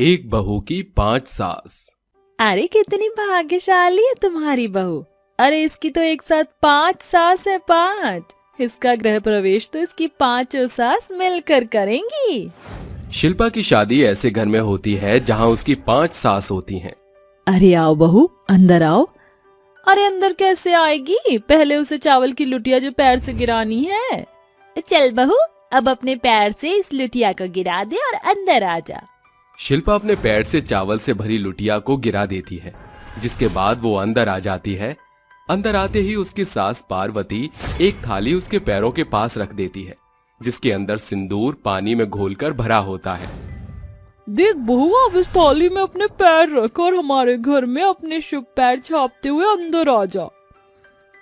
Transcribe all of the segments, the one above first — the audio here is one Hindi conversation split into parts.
एक बहू की 5 सास। अरे कितनी भाग्यशाली है तुम्हारी बहू। अरे इसकी तो एक साथ 5 सास है, 5। इसका गृह प्रवेश तो इसकी 5 सास मिलकर करेंगी। शिल्पा की शादी ऐसे घर में होती है जहां उसकी 5 सास होती हैं। अरे आओ बहू, अंदर आओ। अरे अंदर कैसे आएगी? पहले उसे चावल की लुटिया जो पैर से गिरानी है। चल बहू, अब अपने पैर से इस लुटिया को गिरा दे और अंदर आ जा। शिल्पा अपने पैर से चावल से भरी लुटिया को गिरा देती है, जिसके बाद वो अंदर आ जाती है। अंदर आते ही उसकी सास पार्वती एक थाली उसके पैरों के पास रख देती है, जिसके अंदर सिंदूर पानी में घोलकर भरा होता है। देख बहू, अब इस थाली में अपने पैर रख और हमारे घर में अपने शुभ पैर छापते हुए अंदर आ जा।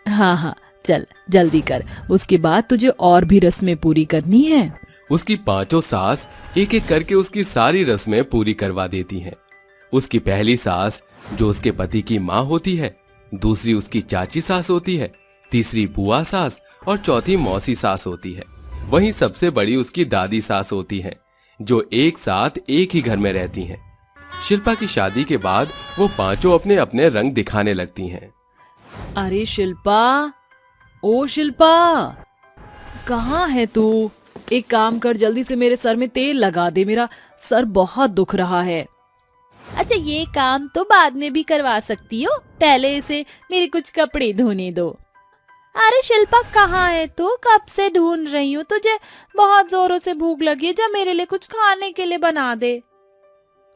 हाँ हाँ, चल जल्दी कर, उसके बाद तुझे और भी रस्में पूरी करनी है। उसकी 5 सास एक एक करके उसकी सारी रस्में पूरी करवा देती हैं। उसकी पहली सास जो उसके पति की माँ होती है, दूसरी उसकी चाची सास होती है, तीसरी बुआ सास और चौथी मौसी सास होती है। वहीं सबसे बड़ी उसकी दादी सास होती है, जो एक साथ एक ही घर में रहती हैं। शिल्पा की शादी के बाद वो 5 अपने अपने रंग दिखाने लगती हैं। अरे शिल्पा, ओ शिल्पा, कहाँ है तू? एक काम कर, जल्दी से मेरे सर में तेल लगा दे, मेरा सर बहुत दुख रहा है। अच्छा, ये काम तो बाद में भी करवा सकती हो, पहले इसे मेरे कुछ कपड़े धोने दो। अरे शिल्पा, कहाँ है तू? कब से ढूंढ रही हूँ तुझे। बहुत जोरों से भूख लगी है, जा मेरे लिए कुछ खाने के लिए बना दे।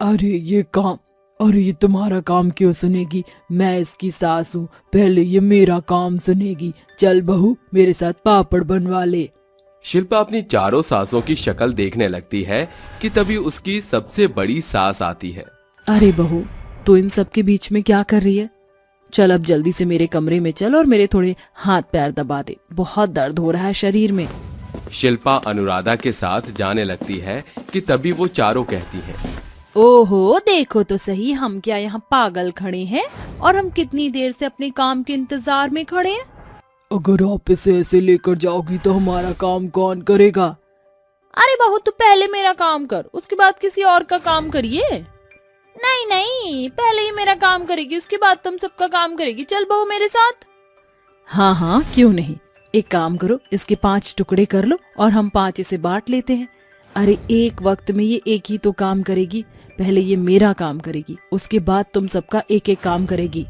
अरे ये तुम्हारा काम क्यों सुनेगी? मैं इसकी सास हूँ, पहले ये मेरा काम सुनेगी। चल बहू, मेरे साथ पापड़ बनवा ले। शिल्पा अपनी 4 सासों की शक्ल देखने लगती है कि तभी उसकी सबसे बड़ी सास आती है। अरे बहू, तू इन सब के बीच में क्या कर रही है? चल अब जल्दी से मेरे कमरे में चल और मेरे थोड़े हाथ पैर दबा दे, बहुत दर्द हो रहा है शरीर में। शिल्पा अनुराधा के साथ जाने लगती है कि तभी वो चारों कहती हैं। ओहो, देखो तो सही, हम क्या यहाँ पागल खड़े हैं? और हम कितनी देर से अपने काम के इंतजार में खड़े हैं। अगर आप इसे ऐसे लेकर जाओगी तो हमारा काम कौन करेगा? अरे बहू, तू पहले मेरा काम कर, उसके बाद किसी और का काम करिए। नहीं नहीं, पहले ही मेरा काम करेगी, उसके बाद तुम सबका काम करेगी। चल बहू मेरे साथ। हाँ हाँ, क्यों नहीं। एक काम करो, इसके 5 टुकड़े कर लो और हम 5 इसे बांट लेते हैं। अरे एक वक्त में ये एक ही तो काम करेगी, पहले ये मेरा काम करेगी, उसके बाद तुम सबका एक एक काम करेगी।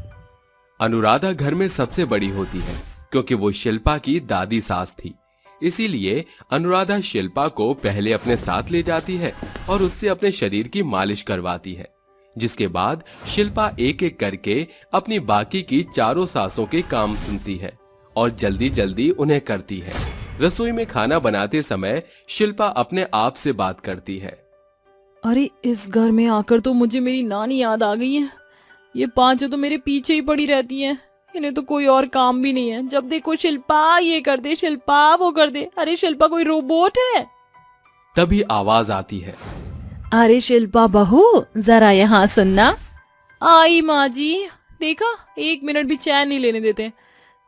अनुराधा घर में सबसे बड़ी होती है, क्योंकि वो शिल्पा की दादी सास थी। इसीलिए अनुराधा शिल्पा को पहले अपने साथ ले जाती है और उससे अपने शरीर की मालिश करवाती है, जिसके बाद शिल्पा एक एक करके अपनी बाकी की 4 सासों के काम सुनती है और जल्दी जल्दी उन्हें करती है। रसोई में खाना बनाते समय शिल्पा अपने आप से बात करती है। अरे इस घर में आकर तो मुझे मेरी नानी याद आ गई है। ये 5 तो मेरे पीछे ही पड़ी रहती हैं, इन्हें तो कोई और काम भी नहीं है। जब देखो शिल्पा ये कर दे, शिल्पा वो कर दे। अरे शिल्पा कोई रोबोट है? तभी आवाज आती है। अरे शिल्पा बहू, जरा यहाँ सुनना। आई माँ जी, देखा, 1 मिनट भी चैन नहीं लेने देते।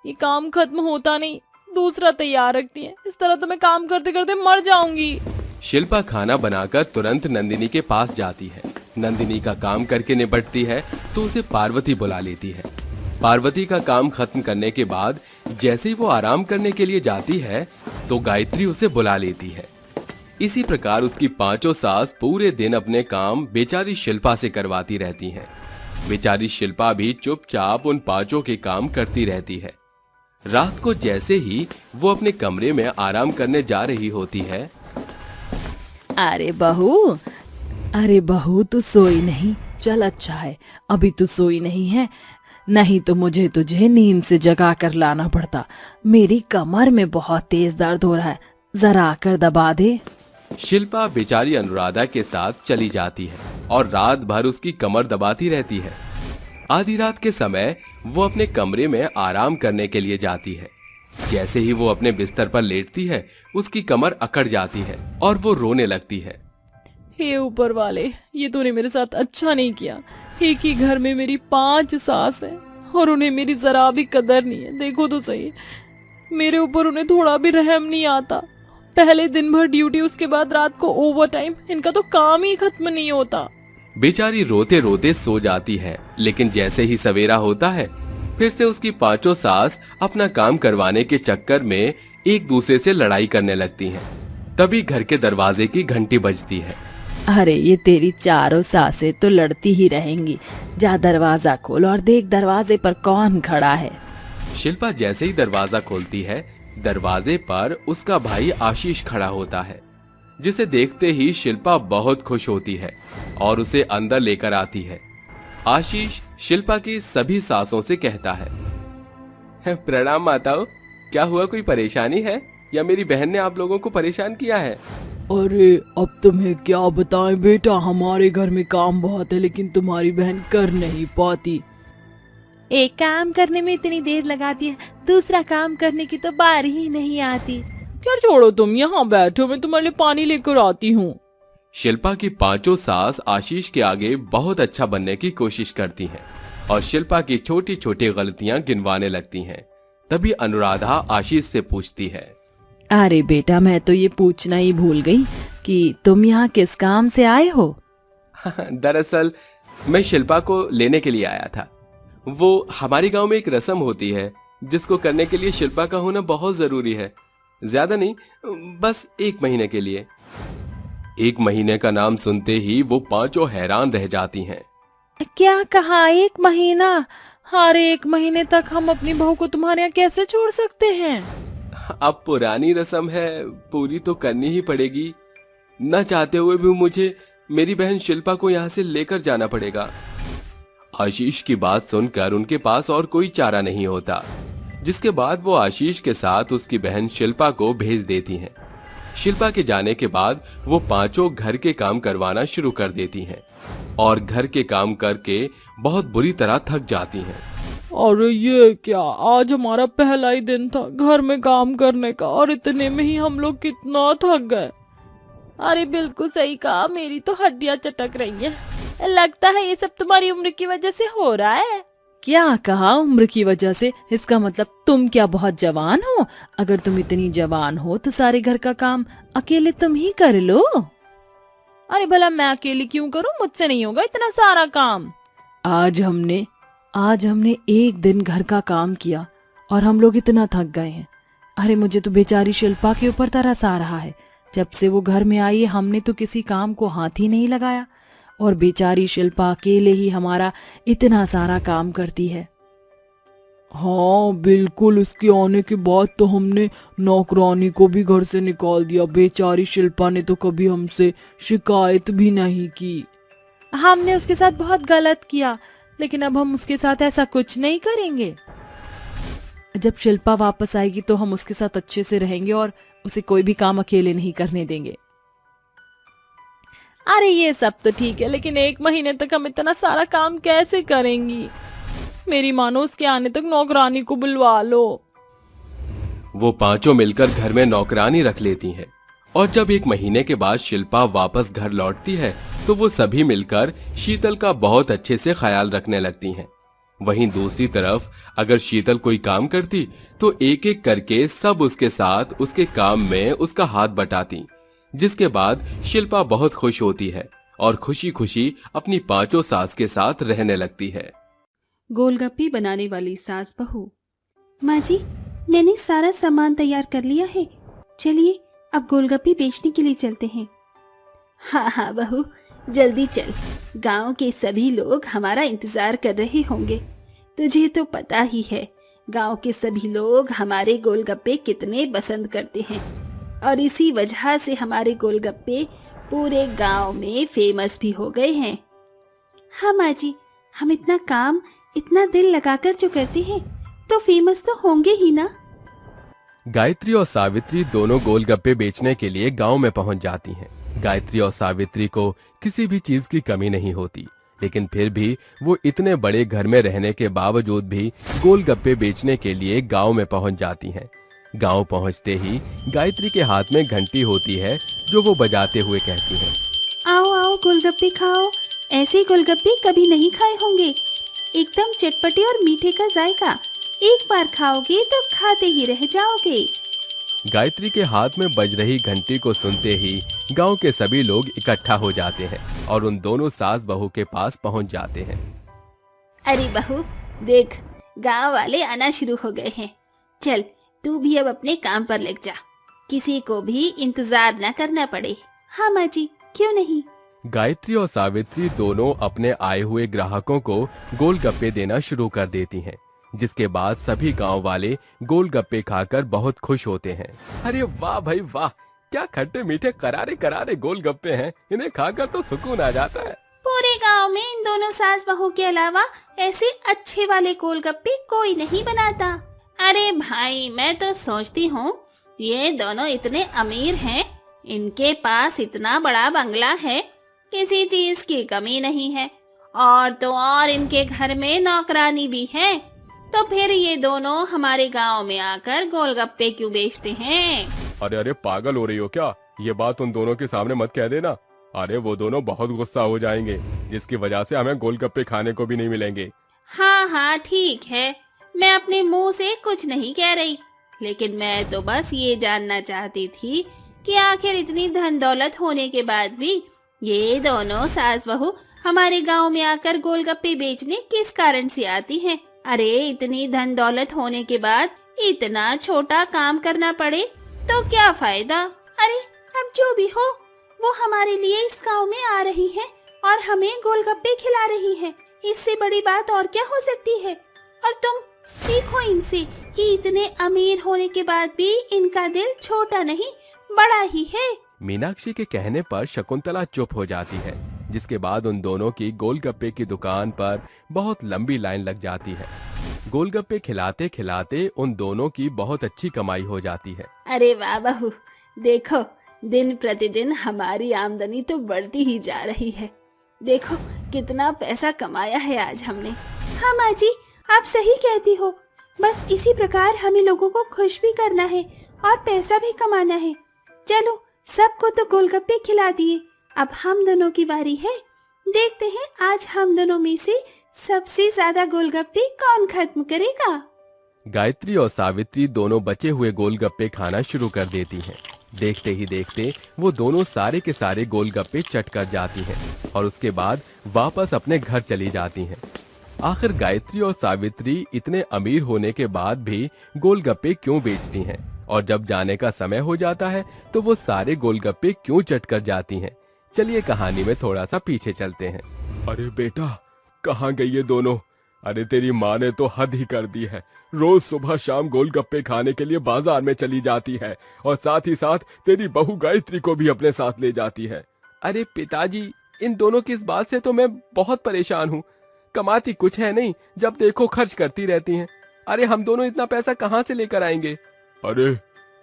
ये काम खत्म होता नहीं, दूसरा तैयार रखती है। इस तरह तो मैं काम करते करते मर जाऊंगी। शिल्पा खाना बनाकर तुरंत नंदिनी के पास जाती है। नंदिनी का काम करके निपटती है तो उसे पार्वती बुला लेती है। पार्वती का काम खत्म करने के बाद जैसे ही वो आराम करने के लिए जाती है तो गायत्री उसे बुला लेती है। इसी प्रकार उसकी 5 सास पूरे दिन अपने काम बेचारी शिल्पा से करवाती रहती हैं। बेचारी शिल्पा भी चुपचाप उन 5 के काम करती रहती है। रात को जैसे ही वो अपने कमरे में आराम करने जा रही होती है। अरे बहू, तू सोई नहीं? चल अच्छा है, अभी तू सोई नहीं है, नहीं तो मुझे तुझे नींद से जगा कर लाना पड़ता। मेरी कमर में बहुत तेज दर्द हो रहा है, जरा आकर दबा दे। शिल्पा बेचारी अनुराधा के साथ चली जाती है और रात भर उसकी कमर दबाती रहती है। आधी रात के समय वो अपने कमरे में आराम करने के लिए जाती है। जैसे ही वो अपने बिस्तर पर लेटती है, उसकी कमर अकड़ जाती है और वो रोने लगती है। हे ऊपर वाले, ये तूने मेरे साथ अच्छा नहीं किया। एक ही घर में मेरी 5 सास है और उन्हें मेरी जरा भी कदर नहीं है। देखो तो सही, मेरे ऊपर उन्हें थोड़ा भी रहम नहीं आता। पहले दिन भर ड्यूटी, उसके बाद रात को ओवर टाइम, इनका तो काम ही खत्म नहीं होता। बेचारी रोते रोते सो जाती है, लेकिन जैसे ही सवेरा होता है फिर से उसकी पांचों सास अपना काम करवाने के चक्कर में एक दूसरे से लड़ाई करने लगती हैं। तभी घर के दरवाजे की घंटी बजती है। अरे ये तेरी चारों सासें तो लड़ती ही रहेंगी। जा दरवाजा खोल और देख दरवाजे पर कौन खड़ा है। शिल्पा जैसे ही दरवाजा खोलती है, दरवाजे पर उसका भाई आशीष खड़ा होता है, जिसे देखते ही शिल्पा बहुत खुश होती है और उसे अंदर लेकर आती है। आशीष शिल्पा की सभी सासों से कहता है, प्रणाम माताओं, क्या हुआ, कोई परेशानी है या मेरी बहन ने आप लोगों को परेशान किया है? अरे अब तुम्हें क्या बताएं बेटा, हमारे घर में काम बहुत है लेकिन तुम्हारी बहन कर नहीं पाती। एक काम करने में इतनी देर लगाती है, दूसरा काम करने की तो बारी ही नहीं आती। क्या छोड़ो, तुम यहाँ बैठो, मैं तुम्हारे लिए पानी लेकर आती हूँ। शिल्पा की पांचों सास आशीष के आगे बहुत अच्छा बनने की कोशिश करती हैं और शिल्पा की छोटी छोटी गलतियां गिनवाने लगती हैं। तभी अनुराधा आशीष से पूछती है, अरे बेटा, मैं तो ये पूछना ही भूल गई कि तुम यहाँ किस काम से आए हो? दरअसल मैं शिल्पा को लेने के लिए आया था। वो हमारे गांव में एक रस्म होती है जिसको करने के लिए शिल्पा का होना बहुत जरूरी है। ज्यादा नहीं, बस 1 महीने के लिए। 1 महीने का नाम सुनते ही वो पांचों हैरान रह जाती हैं। क्या कहा, 1 महीना? हर 1 महीने तक हम अपनी बहू को तुम्हारे यहाँ कैसे छोड़ सकते हैं? अब पुरानी रस्म है, पूरी तो करनी ही पड़ेगी। न चाहते हुए भी मुझे मेरी बहन शिल्पा को यहाँ से लेकर जाना पड़ेगा। आशीष की बात सुनकर उनके पास और कोई चारा नहीं होता, जिसके बाद वो आशीष के साथ उसकी बहन शिल्पा को भेज देती हैं। शिल्पा के जाने के बाद वो पांचों घर के काम करवाना शुरू कर देती हैं और घर के काम करके बहुत बुरी तरह थक जाती हैं। अरे ये क्या, आज हमारा पहला ही दिन था घर में काम करने का और इतने में ही हम लोग कितना थक गए। अरे बिल्कुल सही कहा, मेरी तो हड्डियां चटक रही हैं। लगता है ये सब तुम्हारी उम्र की वजह से हो रहा है। क्या कहा, उम्र की वजह से? इसका मतलब तुम क्या बहुत जवान हो? अगर तुम इतनी जवान हो तो सारे घर का काम अकेले तुम ही कर लो। अरे भला मैं अकेली क्यों करूं? मुझसे नहीं होगा इतना सारा काम। आज हमने 1 दिन घर का काम किया और हम लोग इतना थक गए हैं। अरे मुझे तो बेचारी शिल्पा के ऊपर तरस आ रहा है। जब से वो घर में आई है हमने तो किसी काम को हाथ ही नहीं लगाया और बेचारी शिल्पा अकेले ही हमारा इतना सारा काम करती है। हाँ बिल्कुल, उसके आने के बाद तो हमने नौकरानी को भी घर से निकाल दिया। बेचारी शिल्पा ने तो कभी हमसे शिकायत भी नहीं की। हमने उसके साथ बहुत गलत किया, लेकिन अब हम उसके साथ ऐसा कुछ नहीं करेंगे। जब शिल्पा वापस आएगी तो हम उसके साथ अच्छे से रहेंगे और उसे कोई भी काम अकेले नहीं करने देंगे। अरे ये सब तो ठीक है, लेकिन 1 महीने तक हम इतना सारा काम कैसे करेंगी? मेरी मानो उसके आने तक नौकरानी को बुलवा लो। वो पांचों मिलकर घर में नौकरानी रख लेती हैं और जब 1 महीने के बाद शिल्पा वापस घर लौटती है तो वो सभी मिलकर शीतल का बहुत अच्छे से ख्याल रखने लगती हैं। वहीं दूसरी तरफ अगर शीतल कोई काम करती तो एक एक करके सब उसके साथ उसके काम में उसका हाथ बटाती, जिसके बाद शिल्पा बहुत खुश होती है और खुशी खुशी अपनी पांचों सास के साथ रहने लगती है। गोलगप्पे बनाने वाली सास बहू। माँ जी, मैंने सारा सामान तैयार कर लिया है, चलिए अब गोलगप्पे बेचने के लिए चलते हैं। हाँ हाँ बहू, जल्दी चल, गांव के सभी लोग हमारा इंतजार कर रहे होंगे। तुझे तो पता ही है गांव के सभी लोग हमारे गोलगप्पे कितने पसंद करते हैं और इसी वजह से हमारे गोलगप्पे पूरे गांव में फेमस भी हो गए हैं। हाँ माँ जी, हम इतना काम इतना दिल लगाकर जो करते हैं तो फेमस तो होंगे ही ना। गायत्री और सावित्री दोनों गोलगप्पे बेचने के लिए गांव में पहुंच जाती हैं। गायत्री और सावित्री को किसी भी चीज की कमी नहीं होती, लेकिन फिर भी वो इतने बड़े घर में रहने के बावजूद भी गोलगप्पे बेचने के लिए गांव में पहुंच जाती हैं। गांव पहुंचते ही गायत्री के हाथ में घंटी होती है जो वो बजाते हुए कहती है, आओ आओ गोलगप्पे खाओ, ऐसे गोलगप्पे कभी नहीं खाए होंगे, एकदम चटपटे और मीठे का जायका, एक बार खाओगे तो खाते ही रह जाओगे। गायत्री के हाथ में बज रही घंटी को सुनते ही गांव के सभी लोग इकट्ठा हो जाते हैं और उन दोनों सास बहू के पास पहुंच जाते हैं। अरे बहू देख, गांव वाले आना शुरू हो गए हैं। चल तू भी अब अपने काम पर लग जा, किसी को भी इंतजार न करना पड़े। हाँ माँ जी, क्यों नहीं। गायत्री और सावित्री दोनों अपने आए हुए ग्राहकों को गोलगप्पे देना शुरू कर देती हैं, जिसके बाद सभी गांव वाले गोलगप्पे खाकर बहुत खुश होते हैं। अरे वाह भाई वाह, क्या खट्टे मीठे करारे करारे गोलगप्पे हैं, इन्हें खाकर तो सुकून आ जाता है। पूरे गांव में इन दोनों सास बहू के अलावा ऐसे अच्छे वाले गोलगप्पे कोई नहीं बनाता। अरे भाई, मैं तो सोचती हूँ ये दोनों इतने अमीर हैं, इनके पास इतना बड़ा बंगला है, किसी चीज की कमी नहीं है, और तो और इनके घर में नौकरानी भी है, तो फिर ये दोनों हमारे गांव में आकर गोलगप्पे क्यों बेचते हैं। अरे अरे पागल हो रही हो क्या, ये बात उन दोनों के सामने मत कह देना। अरे वो दोनों बहुत गुस्सा हो जाएंगे, जिसकी वजह से हमें गोलगप्पे खाने को भी नहीं मिलेंगे। हाँ हाँ ठीक है, मैं अपने मुंह से कुछ नहीं कह रही, लेकिन मैं तो बस ये जानना चाहती थी कि आखिर इतनी धन दौलत होने के बाद भी ये दोनों सास बहू हमारे गांव में आकर गोलगप्पे बेचने किस कारण से आती हैं। अरे इतनी धन दौलत होने के बाद इतना छोटा काम करना पड़े तो क्या फायदा। अरे अब जो भी हो, वो हमारे लिए इस गांव में आ रही है और हमें गोलगप्पे खिला रही है, इससे बड़ी बात और क्या हो सकती है। और तुम सीखो इनसे कि इतने अमीर होने के बाद भी इनका दिल छोटा नहीं बड़ा ही है। मीनाक्षी के कहने पर शकुंतला चुप हो जाती है, जिसके बाद उन दोनों की गोलगप्पे की दुकान पर बहुत लंबी लाइन लग जाती है। गोलगप्पे खिलाते खिलाते उन दोनों की बहुत अच्छी कमाई हो जाती है। अरे वाह बहू, देखो दिन प्रतिदिन हमारी आमदनी तो बढ़ती ही जा रही है। देखो कितना पैसा कमाया है आज हमने। हाँ माँ जी, आप सही कहती हो, बस इसी प्रकार हमें लोगों को खुश भी करना है और पैसा भी कमाना है। चलो सबको तो गोलगप्पे खिला दिए, अब हम दोनों की बारी है। देखते हैं आज हम दोनों में से सबसे ज्यादा गोलगप्पे कौन खत्म करेगा। गायत्री और सावित्री दोनों बचे हुए गोलगप्पे खाना शुरू कर देती हैं। देखते ही देखते वो दोनों सारे के सारे गोलगप्पे चट कर जाती हैं और उसके बाद वापस अपने घर चली जाती हैं। आखिर गायत्री और सावित्री इतने अमीर होने के बाद भी गोलगप्पे क्यों बेचती हैं, और जब जाने का समय हो जाता है तो वो सारे गोलगप्पे क्यों चट कर जाती हैं। चलिए कहानी में थोड़ा सा पीछे चलते हैं। अरे बेटा, कहाँ गई ये दोनों? अरे तेरी माँ ने तो हद ही कर दी है, रोज सुबह शाम गोलगप्पे खाने के लिए बाजार में चली जाती है और साथ ही साथ तेरी बहू गायत्री को भी अपने साथ ले जाती है। अरे पिताजी, इन दोनों की इस बात से तो मैं बहुत परेशान हूँ। कमाती कुछ है नहीं, जब देखो खर्च करती रहती हैं। अरे हम दोनों इतना पैसा कहाँ से लेकर आएंगे? अरे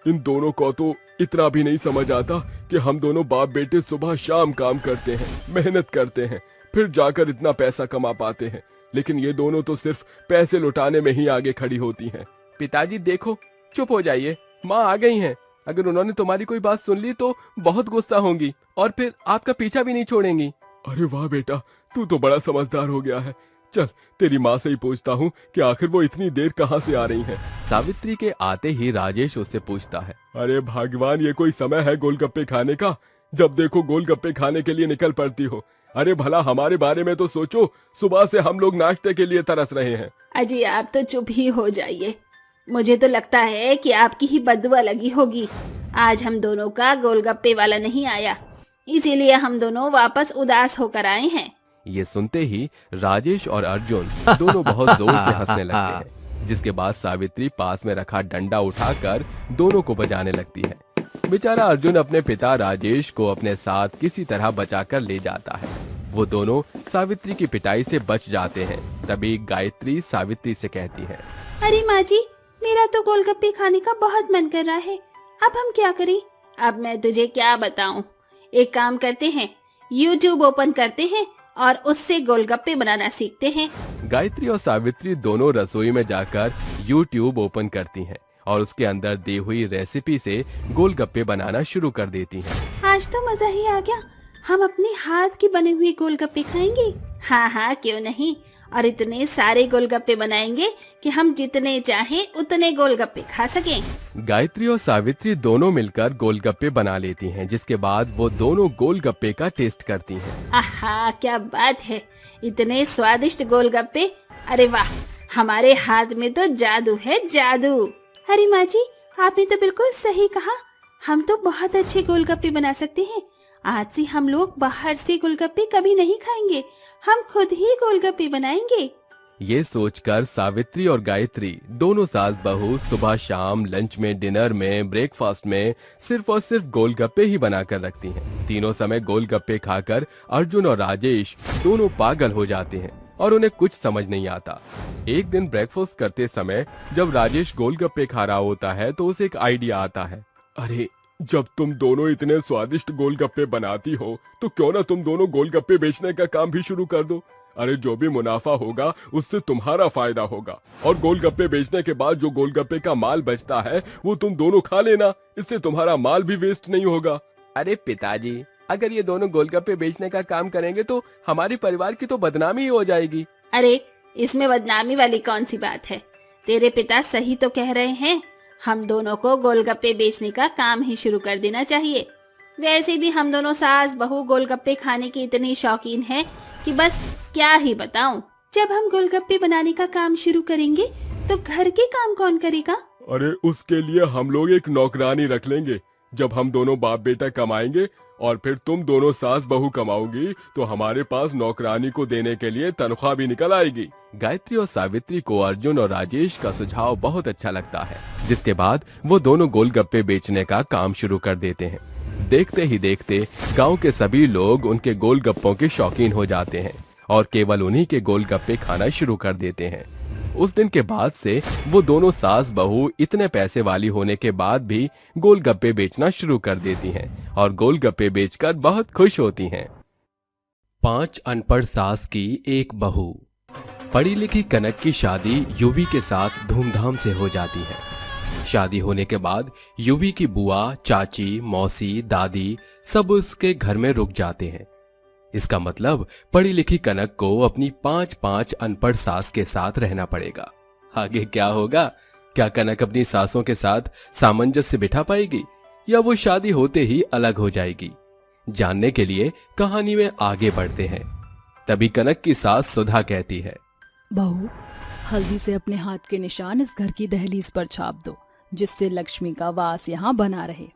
इन दोनों को तो इतना भी नहीं समझ आता कि हम दोनों बाप बेटे सुबह शाम काम करते हैं, मेहनत करते हैं, फिर जाकर इतना पैसा कमा पाते हैं, लेकिन ये दोनों तो सिर्फ पैसे लुटाने में ही आगे खड़ी होती हैं। पिताजी देखो, चुप हो जाइए, माँ आ गई हैं। अगर उन्होंने तुम्हारी कोई बात सुन ली तो बहुत गुस्सा होंगी और फिर आपका पीछा भी नहीं छोड़ेंगी। अरे वाह बेटा, तू तो बड़ा समझदार हो गया है। चल तेरी माँ से ही पूछता हूँ कि आखिर वो इतनी देर कहाँ से आ रही हैं। सावित्री के आते ही राजेश उससे पूछता है, अरे भगवान, ये कोई समय है गोलगप्पे खाने का? जब देखो गोलगप्पे खाने के लिए निकल पड़ती हो। अरे भला हमारे बारे में तो सोचो, सुबह से हम लोग नाश्ते के लिए तरस रहे हैं। अजी आप तो चुप ही हो जाइए, मुझे तो लगता है कि आपकी ही बददुआ लगी होगी। आज हम दोनों का गोलगप्पे वाला नहीं आया, इसीलिए हम दोनों वापस उदास होकर आए हैं। ये सुनते ही राजेश और अर्जुन दोनों बहुत जोर से हंसने लगते हैं, जिसके बाद सावित्री पास में रखा डंडा उठाकर दोनों को बजाने लगती है। बेचारा अर्जुन अपने पिता राजेश को अपने साथ किसी तरह बचाकर ले जाता है। वो दोनों सावित्री की पिटाई से बच जाते हैं। तभी गायत्री सावित्री से कहती है, अरे माँ जी, मेरा तो गोलगप्पे खाने का बहुत मन कर रहा है, अब हम क्या करें? अब मैं तुझे क्या बताऊं, एक काम करते हैं, YouTube ओपन करते हैं और उससे गोलगप्पे बनाना सीखते हैं। गायत्री और सावित्री दोनों रसोई में जाकर YouTube ओपन करती हैं और उसके अंदर दी हुई रेसिपी से गोलगप्पे बनाना शुरू कर देती हैं। आज तो मजा ही आ गया, हम अपने हाथ की बने हुए गोलगप्पे खाएंगे। हाँ हाँ क्यों नहीं, और इतने सारे गोलगप्पे बनाएंगे कि हम जितने चाहें उतने गोलगप्पे खा सकें। गायत्री और सावित्री दोनों मिलकर गोलगप्पे बना लेती हैं, जिसके बाद वो दोनों गोलगप्पे का टेस्ट करती हैं। आहा, क्या बात है, इतने स्वादिष्ट गोलगप्पे। अरे वाह, हमारे हाथ में तो जादू है, जादू। अरे माँ जी, आपने तो बिल्कुल सही कहा, हम तो बहुत अच्छे गोलगप्पे बना सकते हैं। आज से हम लोग बाहर से गोलगप्पे कभी नहीं खाएंगे, हम खुद ही गोलगप्पे बनाएंगे। ये सोचकर सावित्री और गायत्री दोनों सास बहू सुबह शाम लंच में, डिनर में, ब्रेकफास्ट में सिर्फ और सिर्फ गोलगप्पे ही बनाकर रखती हैं। तीनों समय गोलगप्पे खाकर अर्जुन और राजेश दोनों पागल हो जाते हैं और उन्हें कुछ समझ नहीं आता। एक दिन ब्रेकफास्ट करते समय जब राजेश गोलगप्पे खा रहा होता है तो उसे एक आइडिया आता है। अरे, जब तुम दोनों इतने स्वादिष्ट गोलगप्पे बनाती हो तो क्यों ना तुम दोनों गोलगप्पे बेचने का काम भी शुरू कर दो। अरे, जो भी मुनाफा होगा उससे तुम्हारा फायदा होगा, और गोलगप्पे बेचने के बाद जो गोलगप्पे का माल बचता है वो तुम दोनों खा लेना, इससे तुम्हारा माल भी वेस्ट नहीं होगा। अरे पिताजी, अगर ये दोनों गोलगप्पे बेचने का काम करेंगे तो हमारे परिवार की तो बदनामी ही हो जाएगी। अरे, इसमें बदनामी वाली कौन सी बात है, तेरे पिता सही तो कह रहे हैं, हम दोनों को गोलगप्पे बेचने का काम ही शुरू कर देना चाहिए। वैसे भी हम दोनों सास बहू गोलगप्पे खाने की इतनी शौकीन हैं कि बस क्या ही बताऊं। जब हम गोलगप्पे बनाने का काम शुरू करेंगे तो घर के काम कौन करेगा? अरे, उसके लिए हम लोग एक नौकरानी रख लेंगे। जब हम दोनों बाप बेटा कमाएंगे और फिर तुम दोनों सास बहू कमाओगी तो हमारे पास नौकरानी को देने के लिए तनख्वाह भी निकल आएगी। गायत्री और सावित्री को अर्जुन और राजेश का सुझाव बहुत अच्छा लगता है, जिसके बाद वो दोनों गोलगप्पे बेचने का काम शुरू कर देते हैं। देखते ही देखते गांव के सभी लोग उनके गोलगप्पों के शौकीन हो जाते हैं और केवल उन्हीं के गोलगप्पे खाना शुरू कर देते हैं। उस दिन के बाद से वो दोनों सास बहू इतने पैसे वाली होने के बाद भी गोलगप्पे बेचना शुरू कर देती हैं और गोलगप्पे बेचकर बहुत खुश होती हैं। 5 अनपढ़ सास की एक बहू। पढ़ी लिखी कनक की शादी युवी के साथ धूमधाम से हो जाती है। शादी होने के बाद युवी की बुआ, चाची, मौसी, दादी सब उसके घर में रुक जाते हैं। इसका मतलब पढ़ी लिखी कनक को अपनी 5 अनपढ़ सास के साथ रहना पड़ेगा। आगे क्या होगा? क्या कनक अपनी सासों के साथ सामंजस्य बिठा पाएगी या वो शादी होते ही अलग हो जाएगी? जानने के लिए कहानी में आगे बढ़ते हैं। तभी कनक की सास सुधा कहती है, बहू, हल्दी से अपने हाथ के निशान इस घर की दहलीज पर छाप दो, जिससे लक्ष्मी का वास यहाँ बना रहे।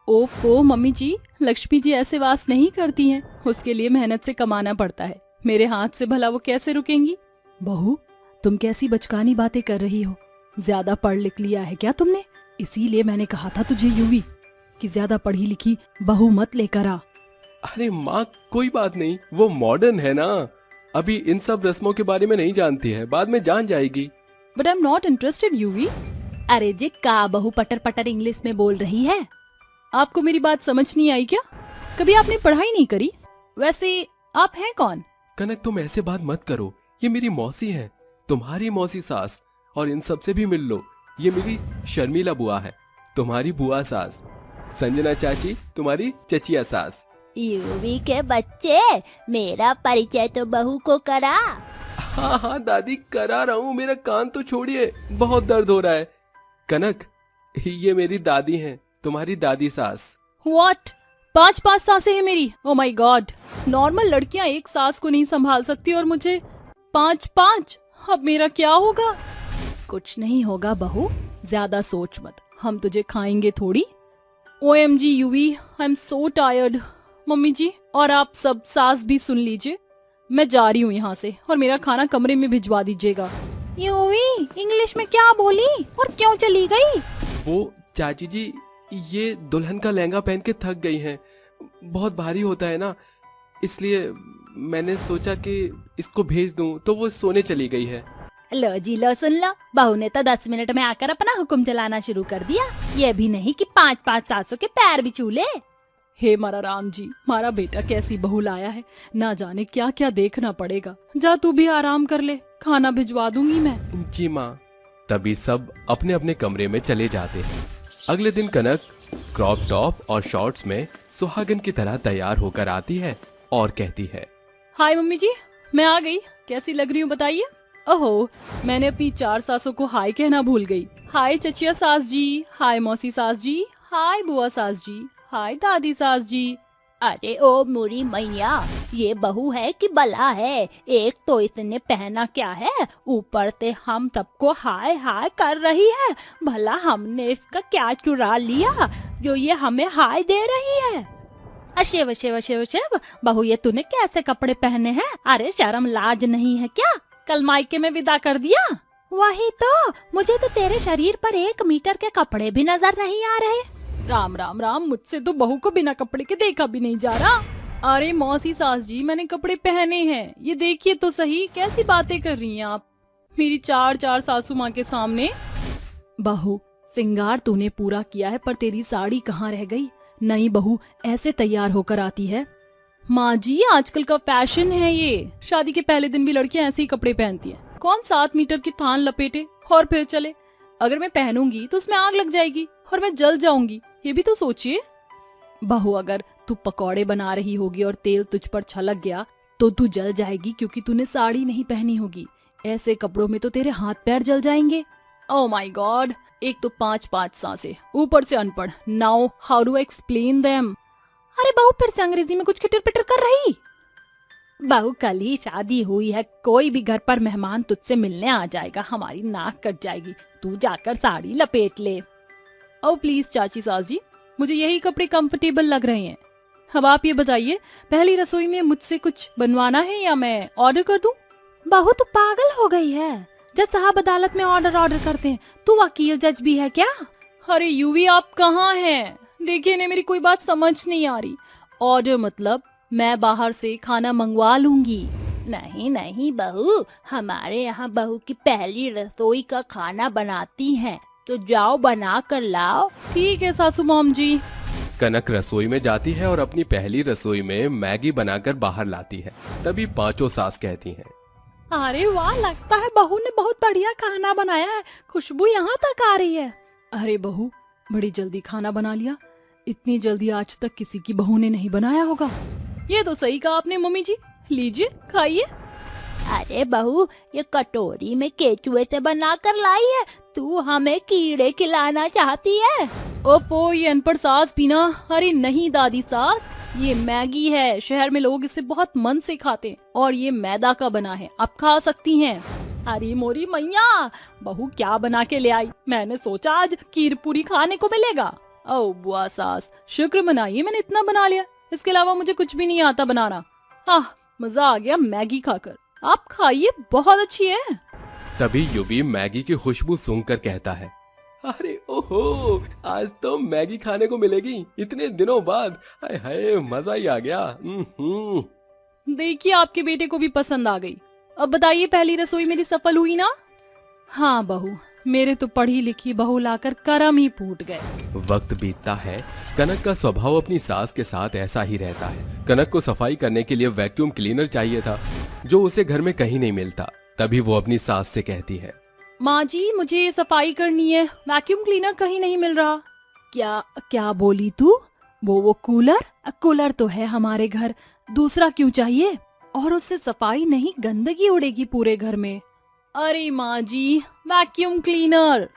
ओफो मम्मी जी, लक्ष्मी जी ऐसे वास नहीं करती हैं, उसके लिए मेहनत से कमाना पड़ता है। मेरे हाथ से भला वो कैसे रुकेंगी? बहू, तुम कैसी बचकानी बातें कर रही हो? ज्यादा पढ़ लिख लिया है क्या तुमने? इसीलिए मैंने कहा था तुझे युवी कि ज्यादा पढ़ी लिखी बहू मत लेकर आ। अरे माँ, कोई बात नहीं, वो मॉडर्न है ना, अभी इन सब रस्मों के बारे में नहीं जानती है, बाद में जान जाएगी। But I am not interested Yuvi. अरे जे का बहू पटर पटर इंग्लिश में बोल रही है? आपको मेरी बात समझ नहीं आई क्या? कभी आपने पढ़ाई नहीं करी? वैसे आप हैं कौन? कनक, तुम ऐसे बात मत करो, ये मेरी मौसी है, तुम्हारी मौसी सास, और इन सब से भी मिल लो। ये मेरी शर्मिला बुआ है, तुम्हारी बुआ सास। संजना चाची, तुम्हारी चचिया सास। युवी के बच्चे, मेरा परिचय तो बहू को करा। हाँ हाँ दादी, करा रहा हूँ, मेरा कान तो छोड़िए, बहुत दर्द हो रहा है। कनक, ये मेरी दादी हैं, तुम्हारी दादी सास। व्हाट? 5 सासें हैं मेरी? ओ माय गॉड, नॉर्मल लड़कियां एक सास को नहीं संभाल सकती और मुझे 5। अब मेरा क्या होगा? कुछ नहीं होगा बहू, ज्यादा सोच मत, हम तुझे खाएंगे थोड़ी। OMG Yuvi, I am so tired. Mummy ji और आप सब सास भी सुन लीजिए, मैं जा रही हूँ यहाँ से और मेरा खाना कमरे में भिजवा दीजिएगा। युवी इंग्लिश में क्या बोली और क्यों चली गई? वो चाची जी, ये दुल्हन का लहंगा पहन के थक गई हैं, बहुत भारी होता है ना, इसलिए मैंने सोचा कि इसको भेज दूं, तो वो सोने चली गई है। लो जी लो, सुन लो, बहू ने तो 10 मिनट में आकर अपना हुक्म चलाना शुरू कर दिया। ये भी नहीं कि 5 सासों के पैर भी चूले। हे मारा राम जी, मारा बेटा कैसी बहू लाया है, ना जाने क्या क्या देखना पड़ेगा। जा तू भी आराम कर ले, खाना भिजवा दूंगी मैं। जी माँ। तभी सब अपने अपने कमरे में चले जाते हैं। अगले दिन कनक क्रॉप टॉप और शॉर्ट्स में सुहागन की तरह तैयार होकर आती है और कहती है, हाय मम्मी जी, मैं आ गई। कैसी लग रही हूँ बताइए? ओहो, मैंने अपनी 4 सासों को हाय कहना भूल गई। हाय चचिया सास जी, हाय मौसी सास जी, हाय बुआ सास जी, हाय दादी सास जी। अरे ओ मुरी मैया, ये बहू है कि बला है? एक तो इतने पहना क्या है, ऊपर से हम सबको हाय हाय कर रही है। भला हमने इसका क्या चुरा लिया जो ये हमें हाय दे रही है? अशेव शिव शिव शिव, बहू ये तूने कैसे कपड़े पहने हैं? अरे शर्म लाज नहीं है क्या? कल मायके में विदा कर दिया। वही तो, मुझे तो तेरे शरीर पर 1 मीटर के कपड़े भी नजर नहीं आ रहे। राम राम राम, मुझसे तो बहू को बिना कपड़े के देखा भी नहीं जा रहा। अरे मौसी सास जी, मैंने कपड़े पहने हैं, ये देखिए तो सही। कैसी बातें कर रही हैं आप मेरी 4 सासू माँ के सामने? बहू, सिंगार तूने पूरा किया है, पर तेरी साड़ी कहाँ रह गई? नई बहू ऐसे तैयार होकर आती है? माँ जी, आजकल का फैशन है ये। शादी के पहले दिन भी लड़कियां ऐसे ही कपड़े पहनती हैं। कौन 7 मीटर की थान लपेटे और फिर चले? अगर मैं पहनूंगी तो उसमें आग लग जाएगी और मैं जल जाऊंगी, ये भी तो सोचिए। बहू, अगर तू पकौड़े बना रही होगी और तेल तुझ पर छलक गया तो तू जल जाएगी, क्योंकि तूने साड़ी नहीं पहनी होगी। ऐसे कपड़ों में तो तेरे हाथ पैर जल जाएंगे। ओह माय गॉड, एक तो 5 सांसें, ऊपर से अनपढ़। Now how do explain them? अरे बहू, फिर से अंग्रेजी में कुछ किटर पिटर कर रही? बहू, कल ही शादी हुई है, कोई भी घर पर मेहमान तुझसे मिलने आ जाएगा, हमारी नाक कट जाएगी। तू जाकर साड़ी लपेट ले। ओ प्लीज चाची सास जी, मुझे यही कपड़े कंफर्टेबल लग रहे हैं। अब आप ये बताइए, पहली रसोई में मुझसे कुछ बनवाना है या मैं ऑर्डर कर दूं? बहू, तू पागल हो गई है? जज साहब अदालत में ऑर्डर करते हैं, तू वकील जज भी है क्या? अरे यूवी, आप कहाँ हैं? देखिए ने मेरी कोई बात समझ नहीं आ रही। ऑर्डर मतलब मैं बाहर से खाना मंगवा लूंगी। नहीं नहीं बहू, हमारे यहाँ बहू की पहली रसोई का खाना बनाती हैं, तो जाओ बना कर लाओ। ठीक है सासू मॉम जी। कनक रसोई में जाती है और अपनी पहली रसोई में मैगी बनाकर बाहर लाती है। तभी पांचों सास कहती हैं, अरे वाह, लगता है बहू ने बहुत बढ़िया खाना बनाया है, खुशबू यहाँ तक आ रही है। अरे बहू, बड़ी जल्दी खाना बना लिया। इतनी जल्दी आज तक किसी की बहू ने नहीं बनाया होगा। ये तो सही कहा आपने मम्मी जी। लीजिए खाइए। अरे बहू, ये कटोरी में केचुए से बना कर लाई है, तू हमें कीड़े खिलाना चाहती है? ओफो, ये अनपढ़ सास भी ना। अरे नहीं दादी सास, ये मैगी है। शहर में लोग इसे बहुत मन से खाते हैं और ये मैदा का बना है, आप खा सकती हैं। अरे मोरी मैया, बहू क्या बना के ले आई? मैंने सोचा आज खीर पूरी खाने को मिलेगा। ओ बुआ सास, शुक्र मनाइए मैंने इतना बना लिया। इसके अलावा मुझे कुछ भी नहीं आता बनाना। मजा आ गया मैगी खाकर। आप खाइए, बहुत अच्छी है। तभी युवी मैगी की खुशबू सूंघकर कहता है, अरे ओहो, आज तो मैगी खाने को मिलेगी इतने दिनों बाद। हाय हाय, मजा ही आ गया। देखिए, आपके बेटे को भी पसंद आ गई। अब बताइए, पहली रसोई मेरी सफल हुई ना? हाँ बहू, मेरे तो पढ़ी लिखी बहू लाकर करम ही फूट गए। वक्त बीतता है। कनक का स्वभाव अपनी सास के साथ ऐसा ही रहता है। कनक को सफाई करने के लिए वैक्यूम क्लीनर चाहिए था, जो उसे घर में कहीं नहीं मिलता। तभी वो अपनी सास से कहती है, माँ जी, मुझे सफाई करनी है, वैक्यूम क्लीनर कहीं नहीं मिल रहा। क्या बोली तू? वो कूलर तो है हमारे घर, दूसरा क्यों चाहिए? और उससे सफाई नहीं, गंदगी उड़ेगी पूरे घर में। अरे माँ जी, वैक्यूम क्लीनर।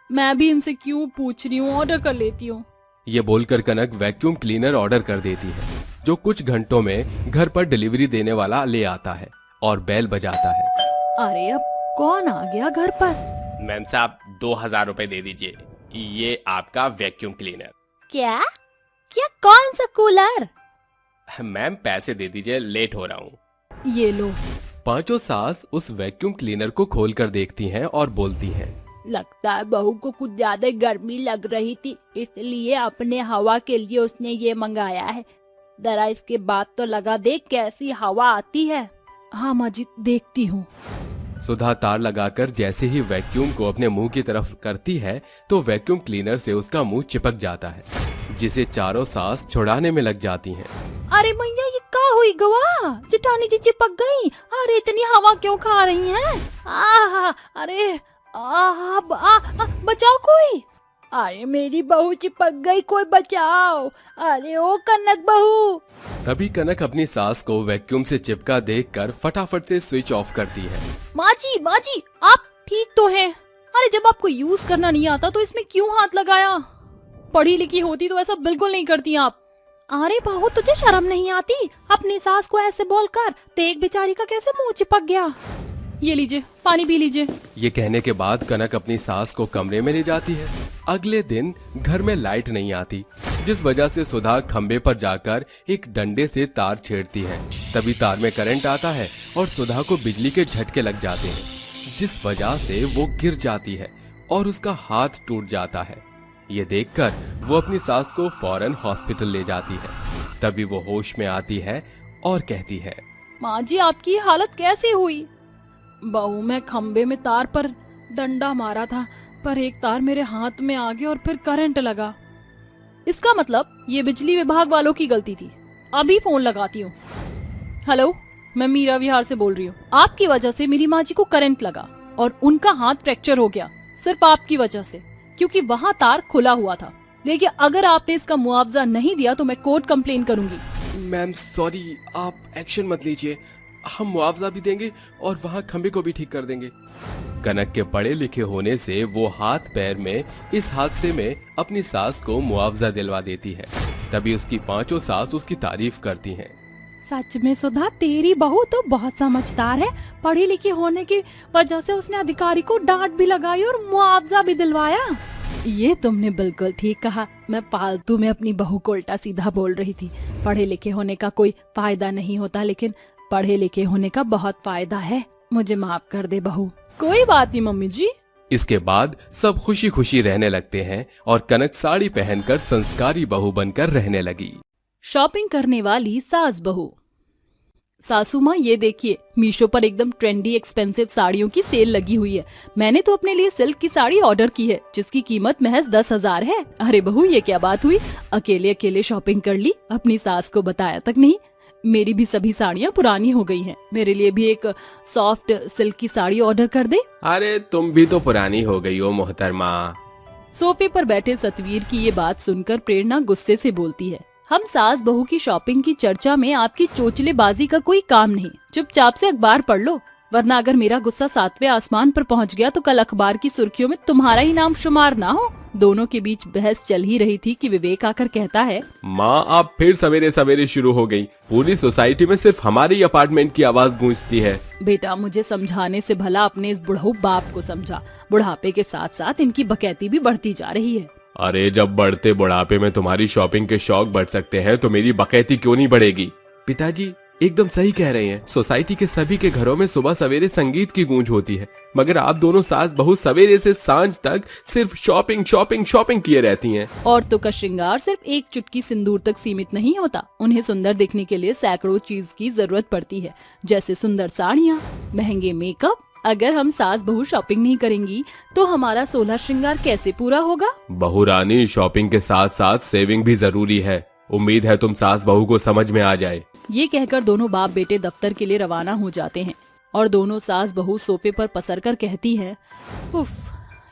मैं भी इनसे क्यों पूछ रही हूँ, ऑर्डर कर लेती हूँ। ये बोलकर कनक वैक्यूम क्लीनर ऑर्डर कर देती है, जो कुछ घंटों में घर पर डिलीवरी देने वाला ले आता है और बेल बजाता है। अरे अब कौन आ गया घर पर? मैम साहब, 2000 रुपए दे दीजिए, ये आपका वैक्यूम क्लीनर। क्या? कौन सा कूलर? मैम पैसे दे दीजिए, लेट हो रहा हूँ। ये लो। पांचों सास उस वैक्यूम क्लीनर को खोलकर देखती हैं और बोलती हैं, लगता है बहू को कुछ ज्यादा गर्मी लग रही थी, इसलिए अपने हवा के लिए उसने ये मंगाया है। जरा इसके बाद तो लगा देख कैसी हवा आती है। हाँ माँ जी, देखती हूँ। सुधा तार लगाकर जैसे ही वैक्यूम को अपने मुंह की तरफ करती है तो वैक्यूम क्लीनर से उसका मुंह चिपक जाता है, जिसे चारों सास छुड़ाने में लग जाती हैं। अरे मैया, ये क्या हुई गवा? जेठानी जी चिपक गई। अरे इतनी हवा क्यों खा रही हैं? अरे बचाओ कोई। अरे मेरी बहू चिपक गई, कोई बचाओ। अरे ओ कनक बहू। तभी कनक अपनी सास को वैक्यूम से चिपका देखकर फटाफट से स्विच ऑफ करती है। माँ जी आप ठीक तो हैं? अरे जब आपको यूज करना नहीं आता तो इसमें क्यों हाथ लगाया? पढ़ी लिखी होती तो ऐसा बिल्कुल नहीं करती आप। अरे बहू तुझे शर्म नहीं आती? अपनी सास को ऐसे बोलकर देख बेचारी का कैसे मुंह चिपक गया। ये लीजिए पानी पी लीजिए। ये कहने के बाद कनक अपनी सास को कमरे में ले जाती है। अगले दिन घर में लाइट नहीं आती, जिस वजह से सुधा खंबे पर जाकर एक डंडे से तार छेड़ती है। तभी तार में करंट आता है और सुधा को बिजली के झटके लग जाते हैं, जिस वजह से वो गिर जाती है और उसका हाथ टूट जाता है। ये देखकर वो अपनी सास को फौरन हॉस्पिटल ले जाती है। तभी वो होश में आती है और कहती है, माँ जी आपकी हालत कैसे हुई? बहू मैं खंबे में तार पर डंडा मारा था, पर एक तार मेरे हाथ में आ गया और फिर करंट लगा। इसका मतलब ये बिजली विभाग वालों की गलती थी। अभी फोन लगाती हूँ। हेलो, मैं मीरा विहार से बोल रही हूँ। आपकी वजह से मेरी माँ जी को करंट लगा और उनका हाथ फ्रैक्चर हो गया, सिर्फ आपकी वजह से, क्योंकि वहाँ तार खुला हुआ था। लेकिन अगर आपने इसका मुआवजा नहीं दिया तो मैं कोर्ट कंप्लेन करूंगी। मैम सॉरी, आप एक्शन मत लीजिए, हम मुआवजा भी देंगे और वहाँ खंबे को भी ठीक कर देंगे। कनक के पढ़े लिखे होने से वो हाथ पैर में इस हादसे में अपनी सास को मुआवजा दिलवा देती है। तभी उसकी पांचों सास उसकी तारीफ करती हैं। सच में सुधा तेरी बहू तो बहुत समझदार है। पढ़ी लिखी होने की वजह से उसने अधिकारी को डांट भी लगाई और मुआवजा भी दिलवाया। ये तुमने बिल्कुल ठीक कहा। मैं फालतू में अपनी बहू को उल्टा सीधा बोल रही थी। पढ़े लिखे होने का कोई फायदा नहीं होता, लेकिन पढ़े लिखे होने का बहुत फायदा है। मुझे माफ कर दे बहू। कोई बात नहीं मम्मी जी। इसके बाद सब खुशी खुशी रहने लगते हैं और कनक साड़ी पहनकर संस्कारी बहू बनकर रहने लगी। शॉपिंग करने वाली सास बहू। सासू माँ ये देखिए, मीशो पर एकदम ट्रेंडी एक्सपेंसिव साड़ियों की सेल लगी हुई है। मैंने तो अपने लिए सिल्क की साड़ी ऑर्डर की है, जिसकी कीमत महज 10,000 है। अरे बहू ये क्या बात हुई? अकेले अकेले शॉपिंग कर ली, अपनी सास को बताया तक नहीं। मेरी भी सभी साड़ियाँ पुरानी हो गई हैं। मेरे लिए भी एक सॉफ्ट सिल्क की साड़ी ऑर्डर कर दे। अरे तुम भी तो पुरानी हो गई हो मोहतरमा। सोफे पर बैठे सतवीर की ये बात सुनकर प्रेरणा गुस्से से बोलती है, हम सास बहू की शॉपिंग की चर्चा में आपकी चोचलेबाजी का कोई काम नहीं। चुपचाप से अखबार पढ़ लो, वरना अगर मेरा गुस्सा 7वें आसमान पर पहुंच गया तो कल अखबार की सुर्खियों में तुम्हारा ही नाम शुमार ना हो। दोनों के बीच बहस चल ही रही थी कि विवेक आकर कहता है, माँ आप फिर सवेरे सवेरे शुरू हो गई। पूरी सोसाइटी में सिर्फ हमारे ही अपार्टमेंट की आवाज गूंजती है। बेटा मुझे समझाने से भला अपने इस बुढ़ऊ बाप को समझा। बुढ़ापे के साथ साथ इनकी बकैती भी बढ़ती जा रही है। अरे जब बढ़ते बुढ़ापे में तुम्हारी शॉपिंग के शौक बढ़ सकते हैं तो मेरी बकैती क्यों नहीं बढ़ेगी? पिताजी एकदम सही कह रहे हैं। सोसाइटी के सभी के घरों में सुबह सवेरे संगीत की गूंज होती है, मगर आप दोनों सास बहू सवेरे से सांझ तक सिर्फ शॉपिंग शॉपिंग शॉपिंग किए रहती हैं। औरतों का श्रृंगार सिर्फ एक चुटकी सिंदूर तक सीमित नहीं होता। उन्हें सुंदर दिखने के लिए सैकड़ों चीज की जरूरत पड़ती है, जैसे सुंदर साड़ियाँ, महंगे मेकअप। अगर हम सास बहू शॉपिंग नहीं करेंगी तो हमारा 16 श्रृंगार कैसे पूरा होगा? बहू रानी, शॉपिंग के साथ साथ सेविंग भी जरूरी है। उम्मीद है तुम सास बहू को समझ में आ जाए। ये कहकर दोनों बाप बेटे दफ्तर के लिए रवाना हो जाते हैं और दोनों सास बहू सोफे पर पसरकर कहती है, उफ,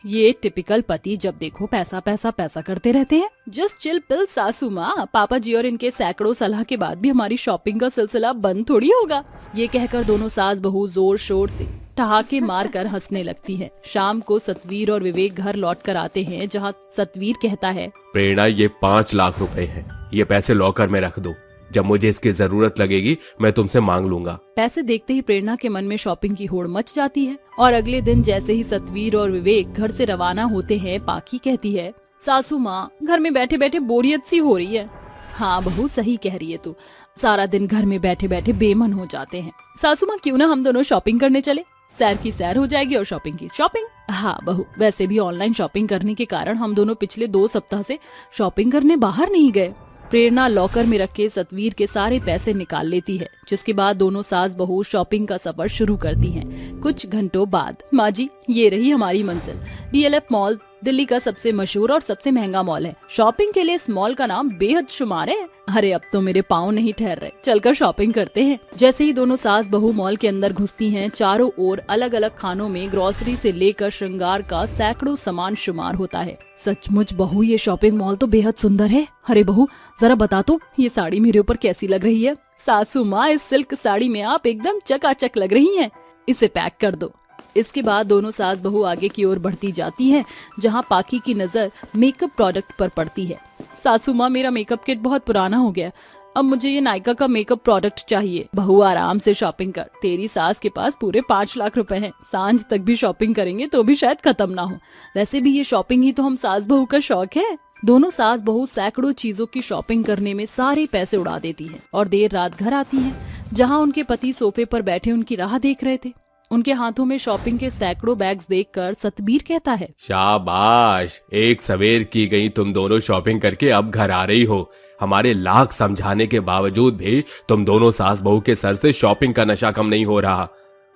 ये टिपिकल पति जब देखो पैसा पैसा पैसा करते रहते हैं। जस्ट चिल पिल सासू माँ, पापा जी और इनके सैकड़ों सलाह के बाद भी हमारी शॉपिंग का सिलसिला बंद थोड़ी होगा। ये कहकर दोनों सास बहू जोर शोर से ठहाके मार कर हंसने लगती है। शाम को सतवीर और विवेक घर लौट कर आते हैं, जहाँ सतवीर कहता है, प्रेरणा ये 5 लाख रुपए है, ये पैसे लॉकर में रख दो। जब मुझे इसकी जरूरत लगेगी मैं तुमसे मांग लूंगा। पैसे देखते ही प्रेरणा के मन में शॉपिंग की होड़ मच जाती है और अगले दिन जैसे ही सतवीर और विवेक घर से रवाना होते हैं, पाखी कहती है, सासू माँ घर में बैठे बैठे बोरियत सी हो रही है। हाँ बहू सही कह रही है तू, सारा दिन घर में बैठे बैठे बेमन हो जाते हैं। सासू माँ क्यों ना हम दोनों शॉपिंग करने चले, सैर की सैर हो जाएगी और शॉपिंग की शॉपिंग। हाँ बहू, वैसे भी ऑनलाइन शॉपिंग करने के कारण हम दोनों पिछले 2 सप्ताह से शॉपिंग करने बाहर नहीं गए। प्रेरणा लॉकर में रखे सतवीर के सारे पैसे निकाल लेती है, जिसके बाद दोनों सास बहू शॉपिंग का सफर शुरू करती हैं। कुछ घंटों बाद, माँ जी ये रही हमारी मंजिल। DLF मॉल दिल्ली का सबसे मशहूर और सबसे महंगा मॉल है। शॉपिंग के लिए इस मॉल का नाम बेहद शुमार है। अरे अब तो मेरे पाँव नहीं ठहर रहे, चलकर शॉपिंग करते हैं। जैसे ही दोनों सास बहू मॉल के अंदर घुसती हैं, चारों ओर अलग अलग खानों में ग्रोसरी से लेकर श्रृंगार का सैकड़ों सामान शुमार होता है। सचमुच बहू, ये शॉपिंग मॉल तो बेहद सुंदर है। अरे बहू, जरा बता तो ये साड़ी मेरे ऊपर कैसी लग रही है? सासू माँ, इस सिल्क साड़ी में आप एकदम चकाचक लग रही हैं। इसे पैक कर दो। इसके बाद दोनों सास बहू आगे की ओर बढ़ती जाती हैं, जहां पाकी की नजर मेकअप प्रोडक्ट पर पड़ती है। सासू माँ, मेरा मेकअप किट बहुत पुराना हो गया, अब मुझे ये नायका का मेकअप प्रोडक्ट चाहिए। बहू, आराम से शॉपिंग कर, तेरी सास के पास पूरे 5 लाख रुपए हैं। सांझ तक भी शॉपिंग करेंगे तो भी शायद खत्म ना हो। वैसे भी ये शॉपिंग ही तो हम सास बहू का शौक है। दोनों सास बहू सैकड़ों चीजों की शॉपिंग करने में सारे पैसे उड़ा देती हैं और देर रात घर आती हैं, जहां उनके पति सोफे पर बैठे उनकी राह देख रहे थे। उनके हाथों में शॉपिंग के सैकड़ों बैग्स देखकर सतबीर कहता है, शाबाश, एक सवेर की गई तुम दोनों शॉपिंग करके अब घर आ रही हो। हमारे लाख समझाने के बावजूद भी तुम दोनों सास बहू के सर से शॉपिंग का नशा कम नहीं हो रहा।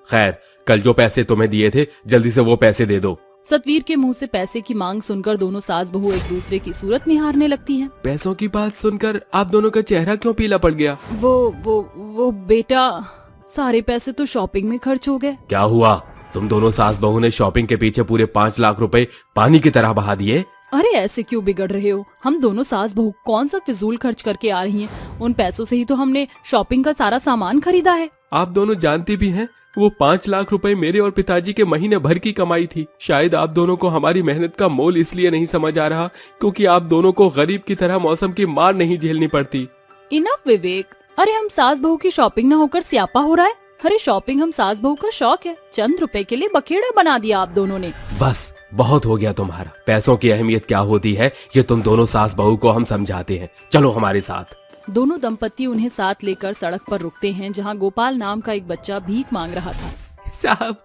खैर, कल जो पैसे तुम्हें दिए थे जल्दी से वो पैसे दे दो। सतवीर के मुंह से पैसे की मांग सुनकर दोनों सास बहू एक दूसरे की सूरत निहारने लगती हैं। पैसों की बात सुनकर आप दोनों का चेहरा क्यों पीला पड़ गया? वो बेटा, सारे पैसे तो शॉपिंग में खर्च हो गए। क्या हुआ? तुम दोनों सास बहू ने शॉपिंग के पीछे पूरे 5 लाख रुपए पानी की तरह बहा दिए। अरे ऐसे क्यों बिगड़ रहे हो? हम दोनों सास बहू कौन सा फिजूल खर्च करके आ रही हैं? उन पैसों से ही तो हमने शॉपिंग का सारा सामान खरीदा है। आप दोनों जानती भी हैं, वो 5 लाख रुपए मेरे और पिताजी के महीने भर की कमाई थी। शायद आप दोनों को हमारी मेहनत का मोल इसलिए नहीं समझ आ रहा क्योंकि आप दोनों को गरीब की तरह मौसम की मार नहीं झेलनी पड़ती। इनफ विवेक, अरे हम सास बहू की शॉपिंग न होकर स्यापा हो रहा है। अरे शॉपिंग हम सास बहू का शौक है, चंद रुपए के लिए बखेड़ा बना दिया आप दोनों ने। बस बहुत हो गया तुम्हारा। पैसों की अहमियत क्या होती है ये तुम दोनों सास बहू को हम समझाते हैं, चलो हमारे साथ। दोनों दंपति उन्हें साथ लेकर सड़क पर रुकते हैं, जहां गोपाल नाम का एक बच्चा भीख मांग रहा था। साहब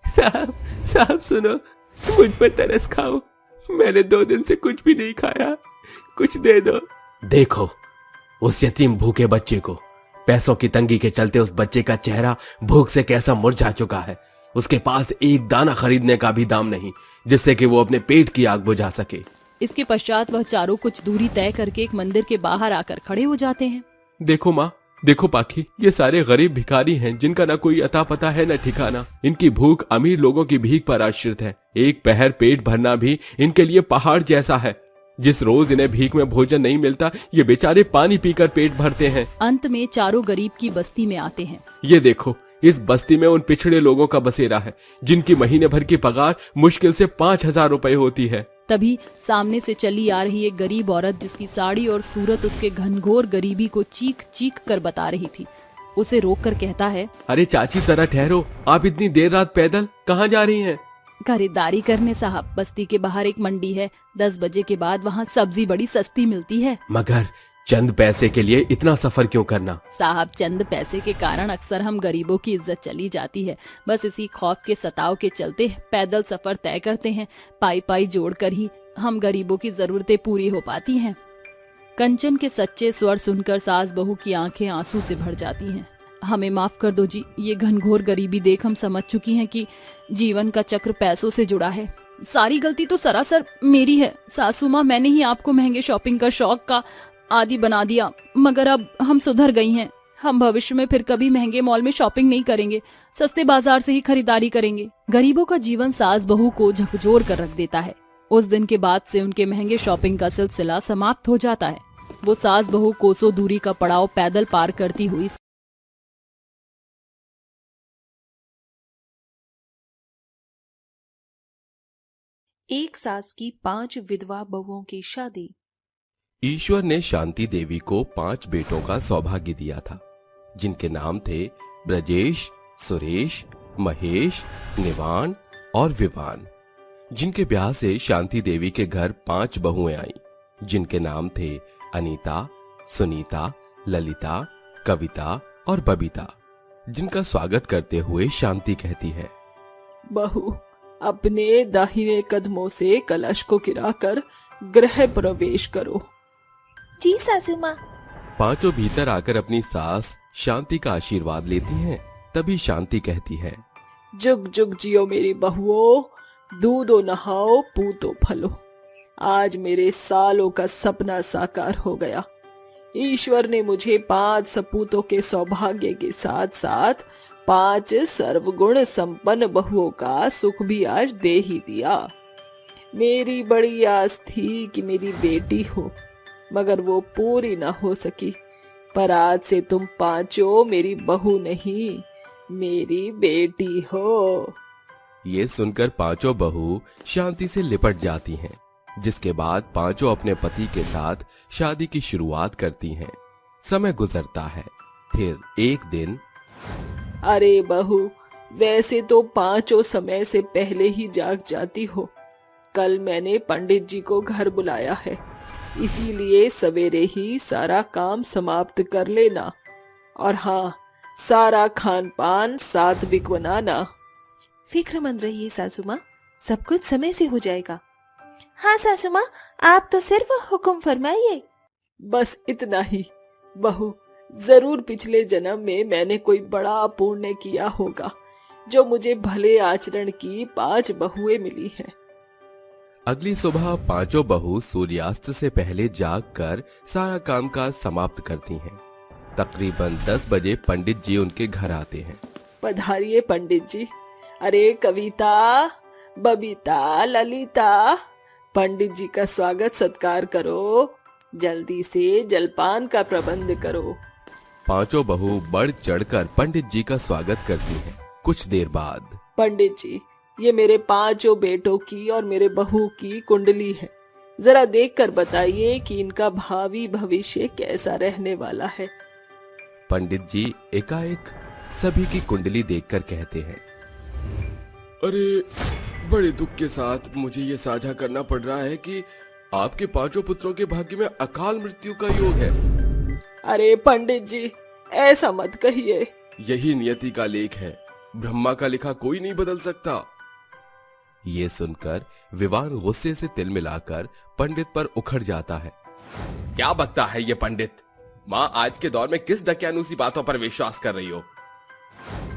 साहब साहब सुनो, मुझ पर तरस खाओ, मैंने 2 दिन से कुछ भी नहीं खाया, कुछ दे दो। देखो उस यतीम भूखे बच्चे को। पैसों की तंगी के चलते उस बच्चे का चेहरा भूख से कैसा मुरझा चुका है। उसके पास एक दाना खरीदने का भी दाम नहीं जिससे कि वो अपने पेट की आग बुझा सके। इसके पश्चात वह चारों कुछ दूरी तय करके एक मंदिर के बाहर आकर खड़े हो जाते हैं। देखो माँ, देखो पाखी, ये सारे गरीब भिखारी हैं जिनका ना कोई अता पता है न ठिकाना। इनकी भूख अमीर लोगों की भीख पर आश्रित है। एक पहर पेट भरना भी इनके लिए पहाड़ जैसा है। जिस रोज इन्हें भीख में भोजन नहीं मिलता, ये बेचारे पानी पीकर पेट भरते हैं। अंत में चारों गरीब की बस्ती में आते हैं। ये देखो, इस बस्ती में उन पिछड़े लोगों का बसेरा है जिनकी महीने भर की पगार मुश्किल से 5,000 रुपए होती है। तभी सामने से चली आ रही एक गरीब औरत, जिसकी साड़ी और सूरत उसके घनघोर गरीबी को चीख चीख कर बता रही थी, उसे रोक कर कहता है, अरे चाची जरा ठहरो, आप इतनी देर रात पैदल कहाँ जा रही हैं? खरीदारी करने साहब। बस्ती के बाहर एक मंडी है, 10 बजे के बाद वहाँ सब्जी बड़ी सस्ती मिलती है। मगर चंद पैसे के लिए इतना सफर क्यों करना? साहब, चंद पैसे के कारण अक्सर हम गरीबों की इज्जत चली जाती है। बस इसी खौफ के सताव के चलते पैदल सफर तय करते हैं। पाई पाई जोड़कर ही हम गरीबों की जरूरतें पूरी हो पाती हैं। कंचन के सच्चे स्वर सुनकर सास बहू की आंखें आंसू से भर जाती हैं। हमें माफ कर दो जी, ये घनघोर गरीबी देख हम समझ चुकी हैं कि जीवन का चक्र पैसों से जुड़ा है। सारी गलती तो सरासर मेरी है सासू माँ, मैंने ही आपको महंगे शॉपिंग का शौक का आदि बना दिया। मगर अब हम सुधर गई हैं। हम भविष्य में फिर कभी महंगे मॉल में शॉपिंग नहीं करेंगे, सस्ते बाजार से ही खरीदारी करेंगे। गरीबों का जीवन सास बहू को झकझोर कर रख देता है। उस दिन के बाद से उनके महंगे शॉपिंग का सिलसिला समाप्त हो जाता है। वो सास बहू कोसों दूरी का पड़ाव पैदल पार करती हुई एक सास की 5 विधवा बहुओं की शादी। ईश्वर ने शांति देवी को 5 बेटों का सौभाग्य दिया था, जिनके नाम थे ब्रजेश, सुरेश, महेश, निवान और विवान। जिनके ब्याह से शांति देवी के घर 5 बहुएं आईं, जिनके नाम थे अनीता, सुनीता, ललिता, कविता और बबीता। जिनका स्वागत करते हुए शांति कहती है, बहू, अपने दाहिने कदमों से कलश को गिराकर गृह प्रवेश करो। जी सासू माँ। 5 भीतर आकर अपनी सास शांति का आशीर्वाद लेती हैं। तभी शांति कहती है, जुग जुग जियो मेरी बहुओं, दूधो नहाओ पूतो फलो। आज मेरे सालों का सपना साकार हो गया। ईश्वर ने मुझे 5 सपूतों के सौभाग्य के साथ साथ 5 सर्वगुण संपन्न बहुओं का सुख भी आज दे ही दिया। मेरी बड़ी आस थी कि मेरी बेटी हो, मगर वो पूरी ना हो सकी। पर आज से तुम पांचों मेरी बहू नहीं, मेरी बेटी हो। ये सुनकर पांचों बहू शांति से लिपट जाती हैं, जिसके बाद पांचों अपने पति के साथ शादी की शुरुआत करती हैं। समय गुजरता है। फिर एक दिन, अरे बहू, वैसे तो पांचों समय से पहले ही जाग जाती हो। कल मैंने पंडित जी को घर बुलाया है, इसीलिए सवेरे ही सारा काम समाप्त कर लेना। और हाँ, सारा खान पान सात्विक बनाना। फिक्रमंद रहिए सासू माँ, सब कुछ समय से हो जाएगा। हाँ सासू माँ, आप तो सिर्फ हुक्म फरमाइए। बस इतना ही। बहू, जरूर पिछले जन्म में मैंने कोई बड़ा पुण्य किया होगा, जो मुझे भले आचरण की 5 बहुएं मिली हैं। अगली सुबह पांचों बहू सूर्यास्त से पहले जागकर सारा कामकाज समाप्त करती हैं। तकरीबन 10 बजे पंडित जी उनके घर आते हैं। पधारिए पंडित जी। अरे कविता, बबीता, ललिता, पंडित जी का स्वागत सत्कार करो। जल्दी से जलपान का प्रबंध करो। पांचों बहू बढ़ चढ़कर पंडित जी का स्वागत करती हैं। कुछ देर बाद, पंडित जी, ये मेरे 5 बेटों की और मेरे बहू की कुंडली है। जरा देखकर बताइए कि इनका भावी भविष्य कैसा रहने वाला है। पंडित जी एकाएक सभी की कुंडली देखकर कहते हैं, अरे, बड़े दुख के साथ मुझे ये साझा करना पड़ रहा है कि आपके 5 पुत्रों के भाग्य में अकाल मृत्यु का योग है। अरे पंडित जी, ऐसा मत कहिए। यही नियति का लेख है, ब्रह्मा का लिखा कोई नहीं बदल सकता। ये सुनकर विवान गुस्से से तिल मिलाकर पंडित पर उखड़ जाता है। क्या बकता है ये पंडित? माँ आज के दौर में किस दकियानूसी बातों पर विश्वास कर रही हो?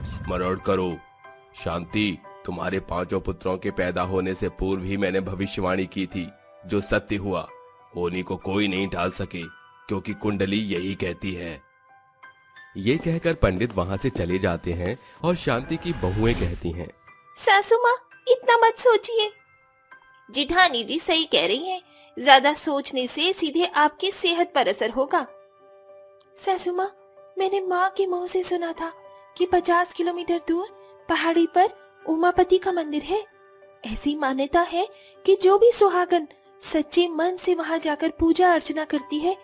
स्मरण करो शांति, तुम्हारे 5 पुत्रों के पैदा होने से पूर्व ही मैंने भविष्यवाणी की थी, जो सत्य हुआ। होनी को कोई नहीं टाल सके, क्योंकि कुंडली यही कहती है। ये कहकर पंडित वहां से चले जाते हैं और शांति की बहुएं कहती हैं, सासू माँ, इतना मत सोचिए। जिठानी जी सही कह रही हैं, ज्यादा सोचने से सीधे आपकी सेहत पर असर होगा। सासू माँ, मैंने माँ के मुंह से सुना था कि 50 किलोमीटर दूर पहाड़ी पर उमापति का मंदिर है। ऐसी मान्यता है कि जो भी सुहागन सच्चे मन से वहां जाकर पूजा अर्चना करती है,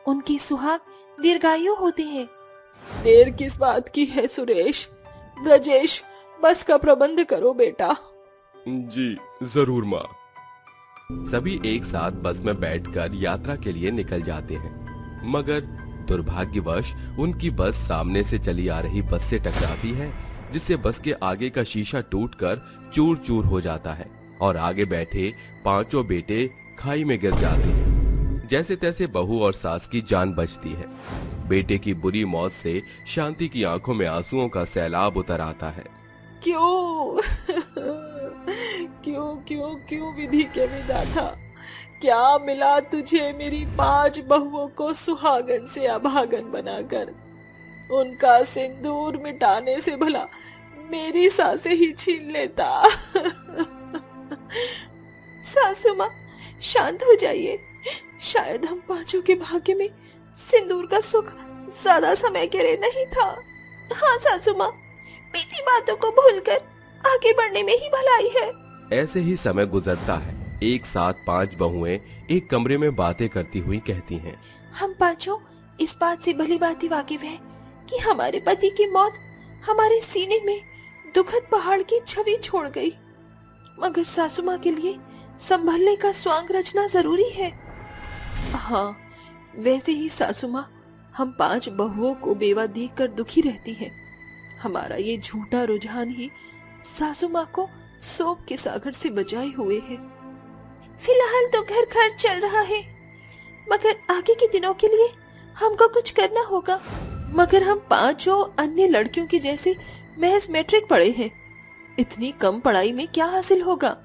उनके सुहाग दीर्घायु होते हैं। देर किस बात की है सुरेश? ब्रजेश, बस का प्रबंध करो बेटा। जी जरूर माँ। सभी एक साथ बस में बैठकर यात्रा के लिए निकल जाते हैं, मगर दुर्भाग्यवश उनकी बस सामने से चली आ रही बस से टकराती है, जिससे बस के आगे का शीशा टूटकर चूर चूर हो जाता है और आगे बैठे 5 बेटे खाई में गिर जाते हैं। जैसे तैसे बहू और सास की जान बचती है। बेटे की बुरी मौत से शांति की आंखों में आंसुओं का सैलाब उतर आता है। क्यों क्यों क्यों क्यों विधि के विधाता, क्या मिला तुझे मेरी 5 बहुओं को सुहागन से अभागन बनाकर? उनका सिंदूर मिटाने से भला मेरी सांसें ही छीन लेता। सासू माँ, शांत हो जाइए। शायद हम 5 के भाग्य में सिंदूर का सुख ज्यादा समय के लिए नहीं था। हाँ सासू माँ, बीती बातों को भूलकर आगे बढ़ने में ही भलाई है। ऐसे ही समय गुजरता है। एक साथ 5 बहुएं एक कमरे में बातें करती हुई कहती हैं, हम 5 इस बात से भली भांति वाकिफ हैं कि हमारे पति की मौत हमारे सीने में दुखद पहाड़ की छवि छोड़ गई, मगर सासू माँ के लिए संभलने का स्वांग रचना जरूरी है। हाँ, वैसे ही सासू माँ, हम 5 बहुओं को बेवा देखकर दुखी रहती हैं। हमारा ये झूठा रुझान ही सासू माँ को शोक के सागर से बचाए हुए है। फिलहाल तो घर खर्च चल रहा है, मगर आगे के दिनों के लिए हमको कुछ करना होगा। मगर हम 5 अन्य लड़कियों के जैसे महज मैट्रिक पढ़े हैं। इतनी कम पढ़ाई में क्या हासिल होगा?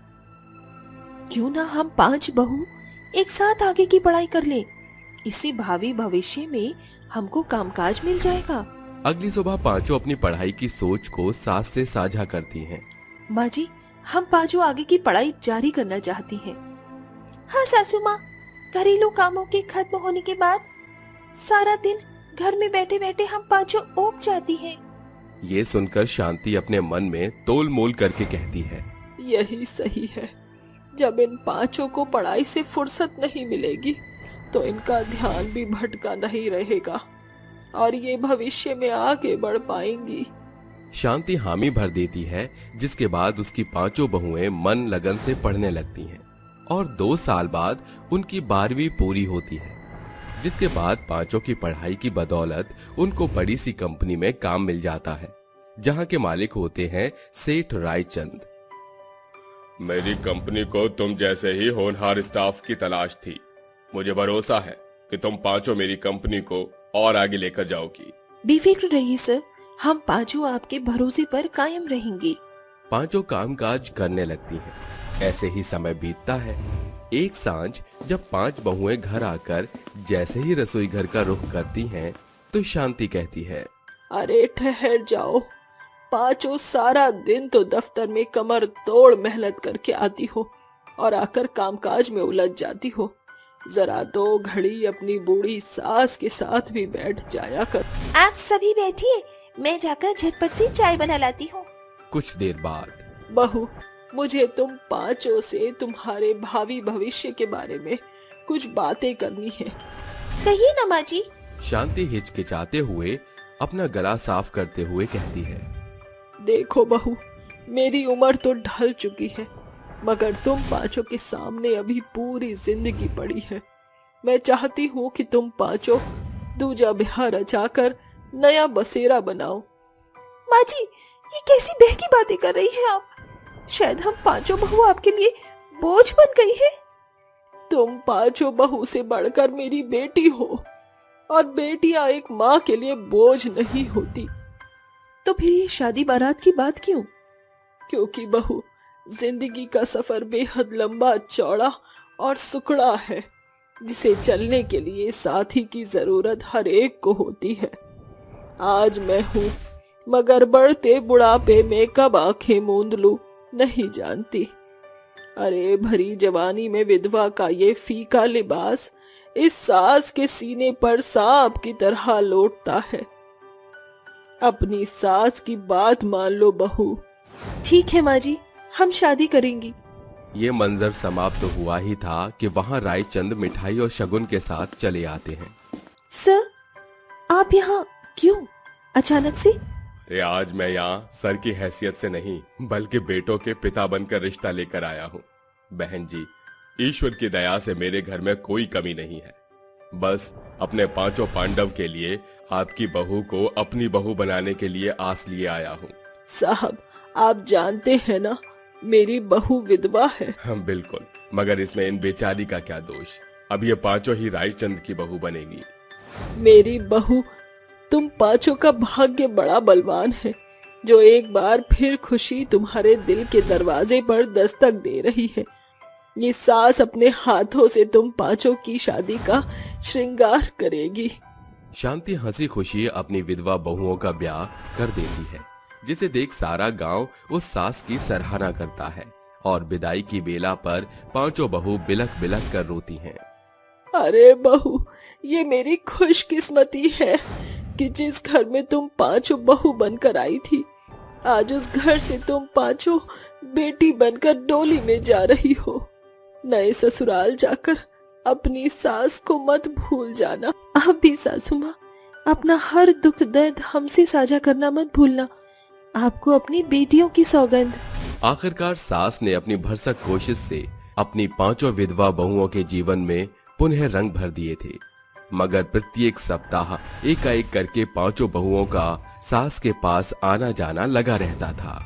क्यों ना हम 5 बहू एक साथ आगे की पढ़ाई कर लें। इसी भावी भविष्य में हमको कामकाज मिल जाएगा। अगली सुबह पांचों अपनी पढ़ाई की सोच को सास से साझा करती हैं। माँ जी, हम पांचों आगे की पढ़ाई जारी करना चाहती हैं। हाँ सासू माँ, घरेलू कामों के खत्म होने के बाद सारा दिन घर में बैठे बैठे हम पांचों ऊब जाती हैं। ये सुनकर शांति अपने मन में तोल मोल करके कहती है, यही सही है। जब इन पांचों को पढ़ाई से फुर्सत नहीं मिलेगी तो इनका ध्यान भी भटका नहीं रहेगा और ये भविष्य में आगे बढ़ पाएंगी। शांति हामी भर देती है, जिसके बाद उसकी पांचों बहुएं मन लगन से पढ़ने लगती हैं और 2 साल बाद उनकी 12वीं पूरी होती है, जिसके बाद पांचों की पढ़ाई की बदौलत उनको बड़ी सी कंपनी में काम मिल जाता है, जहां के मालिक होते हैं सेठ रायचंद। मेरी कंपनी को तुम जैसे ही होनहार स्टाफ की तलाश थी। मुझे भरोसा है कि तुम पांचों मेरी कंपनी को और आगे लेकर जाओगी। बेफिक्र रहिए सर, हम पांचों आपके भरोसे पर कायम रहेंगे। पांचों कामकाज करने लगती हैं। ऐसे ही समय बीतता है। एक सांझ जब 5 बहुएं घर आकर जैसे ही रसोई घर का रुख करती हैं, तो शांति कहती है, अरे ठहर जाओ, पांचों सारा दिन तो दफ्तर में कमर तोड़ मेहनत करके आती हो और आकर कामकाज में उलझ जाती हो। जरा 2 घड़ी अपनी बूढ़ी सास के साथ भी बैठ जाया कर। आप सभी बैठिए, मैं जाकर झटपट से चाय बना लाती हूँ। कुछ देर बाद, बहू, मुझे तुम पांचों से तुम्हारे भावी भविष्य के बारे में कुछ बातें करनी है। कहिए ना माँ जी। शांति हिचकिचाते हुए अपना गला साफ करते हुए कहती है, देखो बहू, मेरी उम्र तो ढल चुकी है, मगर तुम पांचों के सामने अभी पूरी जिंदगी पड़ी है। मैं चाहती हूँ कि तुम पांचों दूजा ब्याह रचाकर नया बसेरा बनाओ। माँ जी, ये कैसी बहकी बातें कर रही हैं आप? शायद हम पांचों बहू आपके लिए बोझ बन गई है। तुम पांचों बहू से बढ़कर मेरी बेटी हो और बेटियां एक माँ के लिए बोझ नहीं होती। तो फिर ये शादी बारात की बात क्यों? क्योंकि बहू, जिंदगी का सफर बेहद लंबा चौड़ा और सुकड़ा है, जिसे चलने के लिए साथी की जरूरत हर एक को होती है। आज मैं हूँ, मगर बढ़ते बुढ़ापे में कब आंखें मूंद लूं नहीं जानती। अरे भरी जवानी में विधवा का ये फीका लिबास इस सास के सीने पर सांप की तरह लौटता है। अपनी सास की बात मान लो बहू। ठीक है माँ जी, हम शादी करेंगी। ये मंजर समाप्त हुआ ही था कि वहाँ रायचंद मिठाई और शगुन के साथ चले आते हैं। सर, आप यहाँ क्यों अचानक से? अरे आज मैं यहाँ सर की हैसियत से नहीं, बल्कि बेटों के पिता बनकर रिश्ता लेकर आया हूँ। बहन जी, ईश्वर की दया से मेरे घर में कोई कमी नहीं है। बस अपने पांचों पांडव के लिए आपकी बहू को अपनी बहू बनाने के लिए आस लिए आया हूँ। साहब, आप जानते हैं ना, मेरी बहू विधवा है। हम बिल्कुल, मगर इसमें इन बेचारी का क्या दोष? अब ये पांचों ही रायचंद की बहू बनेगी। मेरी बहू, तुम पांचों का भाग्य बड़ा बलवान है, जो एक बार फिर खुशी तुम्हारे दिल के दरवाजे पर दस्तक दे रही है। ये सास अपने हाथों से तुम पांचों की शादी का श्रृंगार करेगी। शांति हंसी खुशी अपनी विधवा बहुओं का ब्याह कर देती है, जिसे देख सारा गांव उस सास की सराहना करता है और विदाई की बेला पर पांचों बहू बिलख बिलख कर रोती हैं। अरे बहू, ये मेरी खुशकिस्मती है कि जिस घर में तुम पांचों बहू बनकर आई थी, आज उस घर से तुम पांचों बेटी बनकर डोली में जा रही हो। नए ससुराल जाकर अपनी सास को मत भूल जाना। आप भी सासू माँ, अपना हर दुख दर्द हमसे साझा करना मत भूलना। आपको अपनी बेटियों की सौगंध। आखिरकार सास ने अपनी भरसक कोशिश से अपनी पांचों विधवा बहुओं के जीवन में पुनः रंग भर दिए थे, मगर प्रत्येक सप्ताह एकाएक करके पांचों बहुओं का सास के पास आना जाना लगा रहता था।